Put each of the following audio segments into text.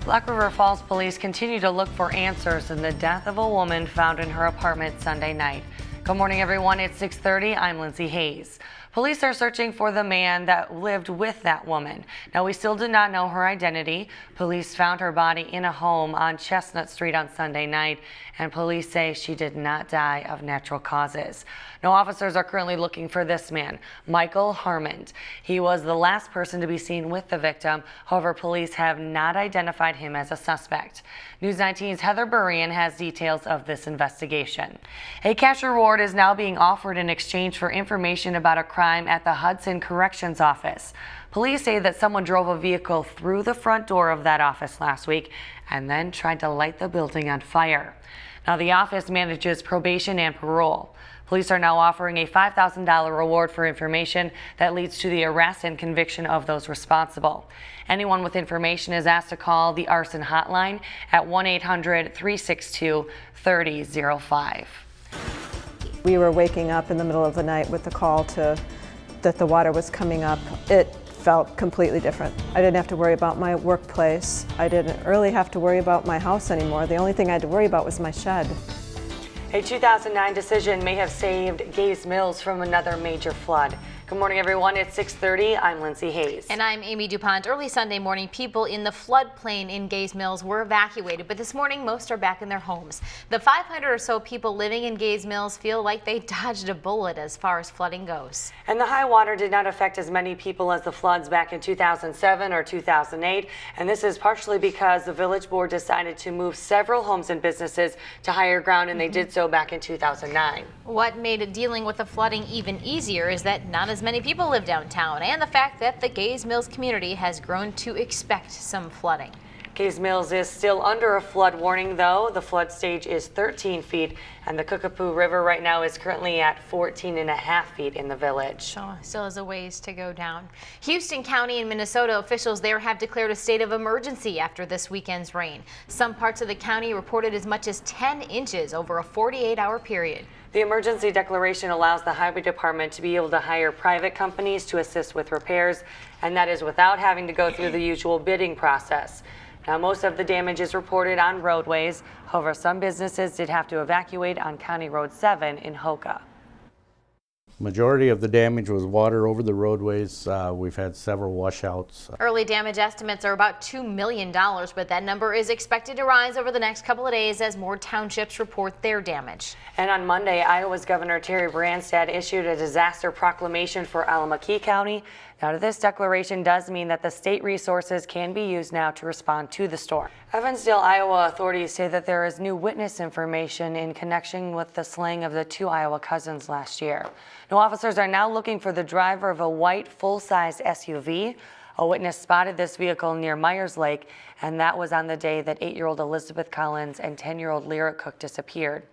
Black River Falls police continue to look for answers in the death of a woman found in her apartment Sunday night. Good morning, everyone. It's 6:30. I'm Lindsay Hayes. Police are searching for the man that lived with that woman. Now, we still do not know her identity. Police found her body in a home on Chestnut Street on Sunday night, and police say she did not die of natural causes. No officers are currently looking for this man, Michael Harmond. He was the last person to be seen with the victim. However, police have not identified him as a suspect. News 19's Heather Burrian has details of this investigation. A cash reward is now being offered in exchange for information about a crime at the Hudson Corrections Office. Police say that someone drove a vehicle through the front door of that office last week and then tried to light the building on fire. Now, the office manages probation and parole. Police are now offering a $5,000 reward for information that leads to the arrest and conviction of those responsible. Anyone with information is asked to call the arson hotline at 1-800-362-3005. We were waking up in the middle of the night with the call that the water was coming up. It felt completely different. I didn't have to worry about my workplace. I didn't really have to worry about my house anymore. The only thing I had to worry about was my shed. A 2009 decision may have saved Gays Mills from another major flood. Good morning, everyone. It's 6:30. I'm Lindsay Hayes. And I'm Amy DuPont. Early Sunday morning, people in the floodplain in Gays Mills were evacuated, but this morning, most are back in their homes. The 500 or so people living in Gays Mills feel like they dodged a bullet as far as flooding goes. And the high water did not affect as many people as the floods back in 2007 or 2008. And this is partially because the village board decided to move several homes and businesses to higher ground, and they did so back in 2009. What made dealing with the flooding even easier is that not as many people live downtown, and the fact that the Gays Mills community has grown to expect some flooding. Gays Mills is still under a flood warning, though. The flood stage is 13 feet, and the Kickapoo River right now is currently at 14.5 feet in the village. So still has a ways to go down. Houston County and Minnesota officials there have declared a state of emergency after this weekend's rain. Some parts of the county reported as much as 10 inches over a 48-hour period. The emergency declaration allows the highway department to be able to hire private companies to assist with repairs, and that is without having to go through the usual bidding process. Now, most of the damage is reported on roadways. However, some businesses did have to evacuate on County Road 7 in Hoka. Majority of the damage was water over the roadways. We've had several washouts. Early damage estimates are about $2 million, but that number is expected to rise over the next couple of days as more townships report their damage. And on Monday, Iowa's Governor Terry Branstad issued a disaster proclamation for Allamakee County. Now, this declaration does mean that the state resources can be used now to respond to the storm. Evansdale, Iowa authorities say that there is new witness information in connection with the slaying of the two Iowa cousins last year. Now, officers are now looking for the driver of a white full-size SUV. A witness spotted this vehicle near Myers Lake, and that was on the day that 8-year-old Elizabeth Collins and 10-year-old Lyra Cook disappeared.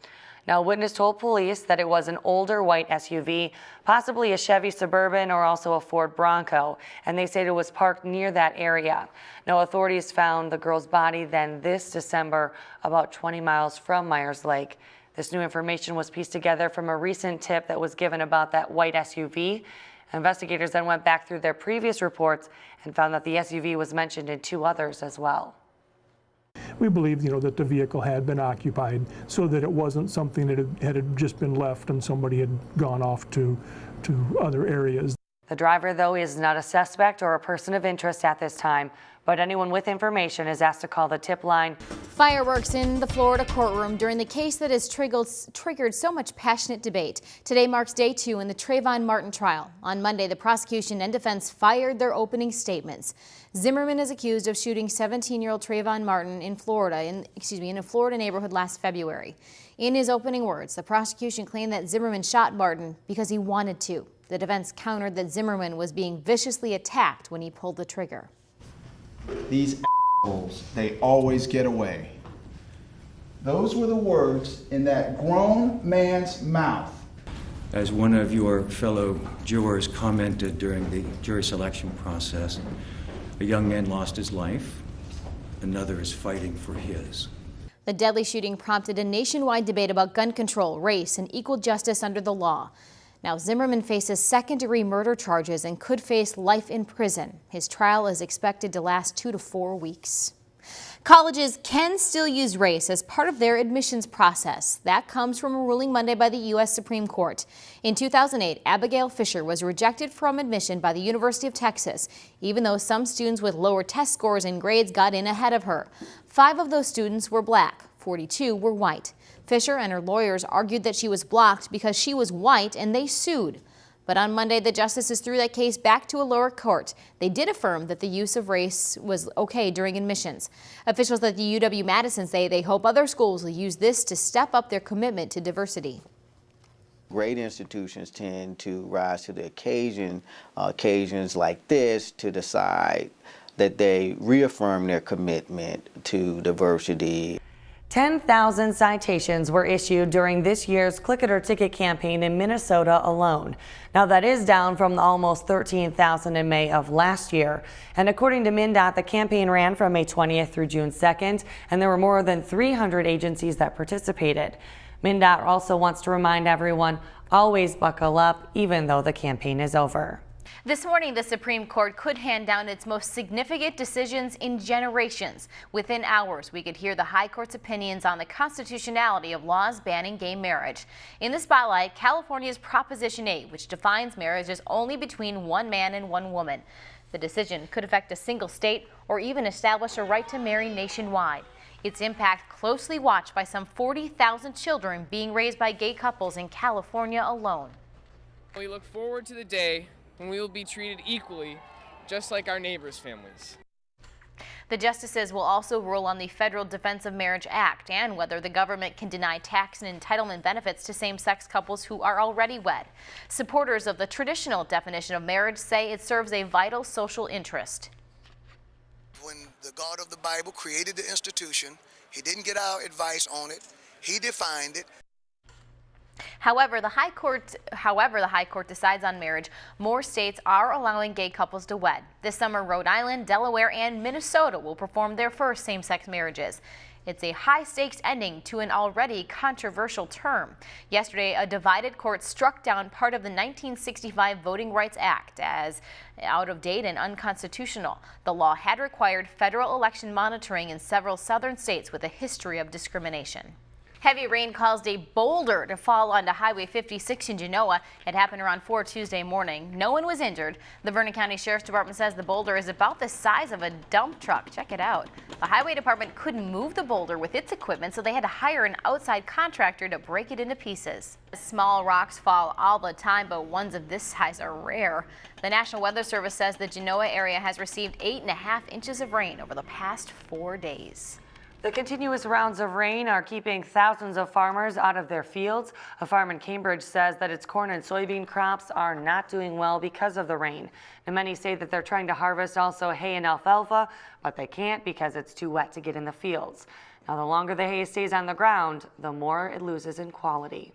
Now, a witness told police that it was an older white SUV, possibly a Chevy Suburban or also a Ford Bronco, and they said it was parked near that area. Now, authorities found the girl's body then this December about 20 miles from Myers Lake. This new information was pieced together from a recent tip that was given about that white SUV. Investigators then went back through their previous reports and found that the SUV was mentioned in 2 others as well. We believed, that the vehicle had been occupied so that it wasn't something that had just been left and somebody had gone off to other areas. The driver, though, is not a suspect or a person of interest at this time, but anyone with information is asked to call the tip line. Fireworks in the Florida courtroom during the case that has triggered so much passionate debate. Today marks day 2 in the Trayvon Martin trial. On Monday, the prosecution and defense fired their opening statements. Zimmerman is accused of shooting 17-year-old Trayvon Martin in Florida, in a Florida neighborhood last February. In his opening words, the prosecution claimed that Zimmerman shot Martin because he wanted to. The defense countered that Zimmerman was being viciously attacked when he pulled the trigger. These assholes, they always get away. Those were the words in that grown man's mouth. As one of your fellow jurors commented during the jury selection process, a young man lost his life, another is fighting for his. The deadly shooting prompted a nationwide debate about gun control, race, and equal justice under the law. Now, Zimmerman faces second-degree murder charges and could face life in prison. His trial is expected to last 2 to 4 weeks. Colleges can still use race as part of their admissions process. That comes from a ruling Monday by the U.S. Supreme Court. In 2008, Abigail Fisher was rejected from admission by the University of Texas, even though some students with lower test scores and grades got in ahead of her. 5 of those students were black, 42 were white. Fisher and her lawyers argued that she was blocked because she was white, and they sued. But on Monday, the justices threw that case back to a lower court. They did affirm that the use of race was okay during admissions. Officials at the UW-Madison say they hope other schools will use this to step up their commitment to diversity. Great institutions tend to rise to the occasions like this to decide that they reaffirm their commitment to diversity. 10,000 citations were issued during this year's Click It or Ticket campaign in Minnesota alone. Now that is down from the almost 13,000 in May of last year. And according to MnDOT, the campaign ran from May 20th through June 2nd, and there were more than 300 agencies that participated. MnDOT also wants to remind everyone, always buckle up, even though the campaign is over. This morning, the Supreme Court could hand down its most significant decisions in generations. Within hours, we could hear the High Court's opinions on the constitutionality of laws banning gay marriage. In the spotlight, California's Proposition 8, which defines marriages only between one man and one woman. The decision could affect a single state or even establish a right to marry nationwide. Its impact closely watched by some 40,000 children being raised by gay couples in California alone. We look forward to the day when we will be treated equally, just like our neighbors' families. The justices will also rule on the Federal Defense of Marriage Act and whether the government can deny tax and entitlement benefits to same-sex couples who are already wed. Supporters of the traditional definition of marriage say it serves a vital social interest. When the God of the Bible created the institution, he didn't get our advice on it. He defined it. However, the High Court decides on marriage, more states are allowing gay couples to wed. This summer, Rhode Island, Delaware, and Minnesota will perform their first same-sex marriages. It's a high-stakes ending to an already controversial term. Yesterday, a divided court struck down part of the 1965 Voting Rights Act as out of date and unconstitutional. The law had required federal election monitoring in several southern states with a history of discrimination. Heavy rain caused a boulder to fall onto Highway 56 in Genoa. It happened around 4 Tuesday morning. No one was injured. The Vernon County Sheriff's Department says the boulder is about the size of a dump truck. Check it out. The Highway Department couldn't move the boulder with its equipment, so they had to hire an outside contractor to break it into pieces. Small rocks fall all the time, but ones of this size are rare. The National Weather Service says the Genoa area has received 8.5 inches of rain over the past 4 days. The continuous rounds of rain are keeping thousands of farmers out of their fields. A farm in Cambridge says that its corn and soybean crops are not doing well because of the rain. And many say that they're trying to harvest also hay and alfalfa, but they can't because it's too wet to get in the fields. Now, the longer the hay stays on the ground, the more it loses in quality.